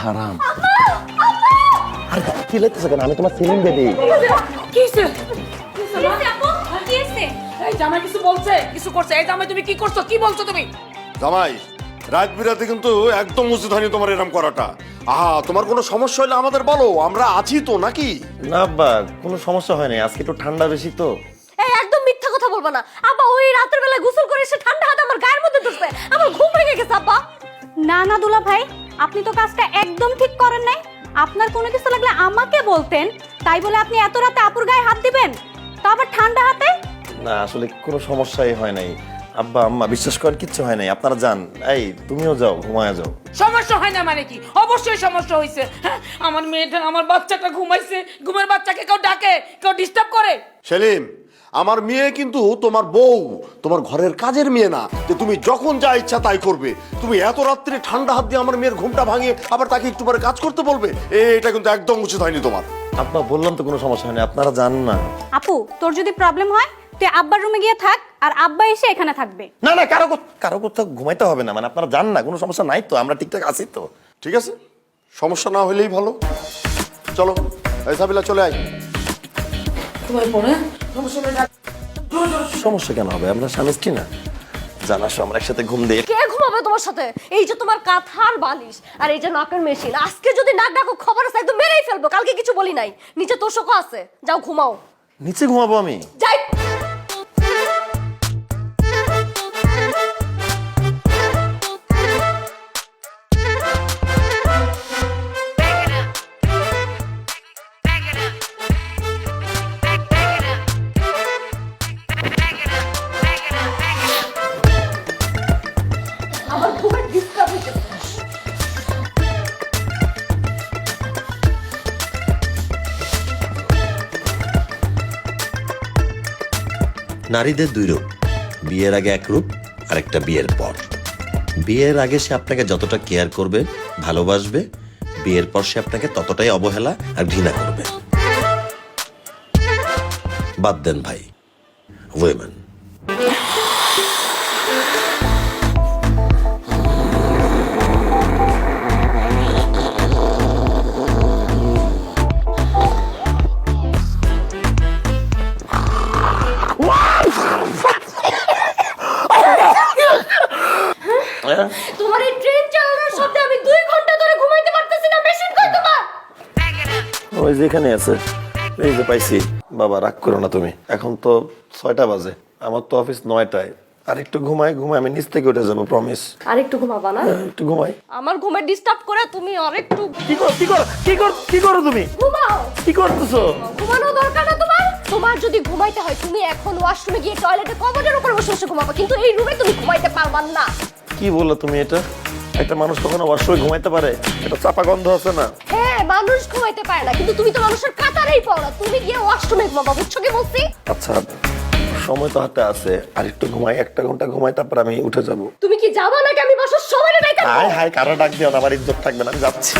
আরাম। আরে কি লাগতেছে কেন? আমি তোমার সেলিম বেবি। কি হইছে? এই জামাই কিছু বলছে, কিছু করছে। এই জামাই তুমি কি করছো? কি বলছো তুমি? জামাই, রাত বিরাতে কিন্তু একদম উচিত হয়নি তোমার এরকম করাটা। আহা, তোমার কোনো সমস্যা হলে আমাদের বলো, আমরা আছি তো নাকি? না আব্বা, কোনো সমস্যা হয় নাই, আজকে একটু ঠান্ডা বেশি তো। এই একদম মিথ্যা কথা বলবা না আব্বা। ওই রাতের বেলা গোসল করে এসে ঠান্ডা হাত আমার গায়ের মধ্যে ঢুকবে, আমার ঘুম ভেঙে গেছে আব্বা। না না দুলা ভাই, আপনি তো কাজটা একদম ঠিক করেন নাই। আপনার কোনো কিছু লাগলে আমাকে বলতেন, তাই বলে আপনি এত রাতে আপুর গায়ে হাত দিবেন, তা আবার ঠান্ডা হাতে। না আসলে কোনো সমস্যাই হয় নাই আব্বা আম্মা, বিশ্বাস করেন কিচ্ছু হয় নাই। আপনারা যান, এই তুমিও যাও, ঘুমায় যাও। সমস্যা হয় না মানে কি? অবশ্যই সমস্যা হয়েছে। হ্যাঁ, আমার মেয়েটা, আমার বাচ্চাটা ঘুমাইছে। ঘুমের বাচ্চাকে কেউ ডাকে, কেউ ডিস্টার্ব করে? সেলিম, আমার মেয়ে কিন্তু তোমার বউ, তোমার ঘরের কাজের মেয়ে না যে তুমি যখন যা ইচ্ছা তাই করবে। তুমি এত রাত্রে ঠান্ডা হাত দিয়ে আমার মেয়ের ঘুমটা ভাঙিয়ে আবার তাকে একটু পরে কাজ করতে বলবে, এটা কিন্তু একদম উচিত হয়নি তোমার। আব্বা বললাম তো কোনো সমস্যা হয়নি, আপনারা যান না। আপু, তোর যদি প্রবলেম হয় তুই আব্বার রুমে গিয়ে থাক, আর আব্বা এসে এখানে থাকবে। না না, কারো কোথাও ঘুমাইতে হবে না, মানে আপনারা যান না, কোনো সমস্যা নাই তো, আমরা ঠিকঠাক আছি তো। ঠিক আছে, সমস্যা না হলেই ভালো। চলো, এই সাবিলা চলে আয়। ঘুমাই পড়ে সমস্যা হলে ডাক। সমস্যা কেন হবে? আমরা স্বামী স্ত্রী না? জানাস আমরা একসাথে ঘুম দিয়ে। কে ঘুমাবে তোমার সাথে? এই যে তোমার কাঁথার বালিশ আর এই যে নাকের মেশিন, আজকে যদি নাক ডাকো খবর আছে একদম মেরেই ফেলবো। কালকে কিছু বলি নাই, নিচে তোষকও আছে, যাও ঘুমাও। নিচে ঘুমাবো আমি? যাই। আমার ঘুমের ডিস্টার্ব হচ্ছে। নারীদের দুই রূপ, বিয়ের আগে এক রূপ, আরেকটা বিয়ের পর। বিয়ের আগে সে আপনাকে যতটা কেয়ার করবে, ভালোবাসবে, বিয়ের পর সে আপনাকে ততটাই অবহেলা আর ঘৃণা করবে। বাদ দেন ভাই, ওয়েমেন। তোমার এই ট্রেন চালানোর শব্দে আমি 2 ঘন্টা ধরে ঘুমাইতে পারতেছি না। মেশিন কই তোমার? ওই যেখানে আছে, এই যে পাইছি। বাবা রাগ করো না তুমি, এখন তো 6টা বাজে, আমার তো অফিস 9টায়। আর একটু ঘুমাই আমি নিচ থেকে উঠে যাবো, প্রমিস। আর একটু ঘুমাবা না? একটু ঘুমাই। আমার ঘুমের ডিস্টার্ব করে তুমি আরেকটু কি করো তুমি? ঘুমাও। কি করতেছো? ঘুমানো দরকার না তোমার? তোমার যদি ঘুমাইতে হয় তুমি এখন ওয়াশরুমে গিয়ে টয়লেটে কমোডের উপর বসে বসে ঘুমাবা, কিন্তু এই রুমে তুমি ঘুমাইতে পারবা না। কি বললো তুমি এটা? একটা মানুষ কখনো ওয়াশরুমে ঘুমাইতে পারে? এটা চাপা গন্ধ আছে না? হ্যাঁ, মানুষ ঘুমাইতে পারে না, কিন্তু তুমি তো মানুষের কাতারেই পাও না। তুমি গিয়ে ওয়াশরুমে ঘুমাবা, বুঝছো কি বলছি? আচ্ছা, সময় তো হাতে আছে, আর একটু ঘুমাই, 1 ঘন্টা ঘুমাই, তারপর আমি উঠে যাবো। তুমি কি যাবা নাকি আমি বসার সময় নাই? হাই কারো ডাক দিও না, আমার ইজ্জত থাকবে না, আমি যাচ্ছি।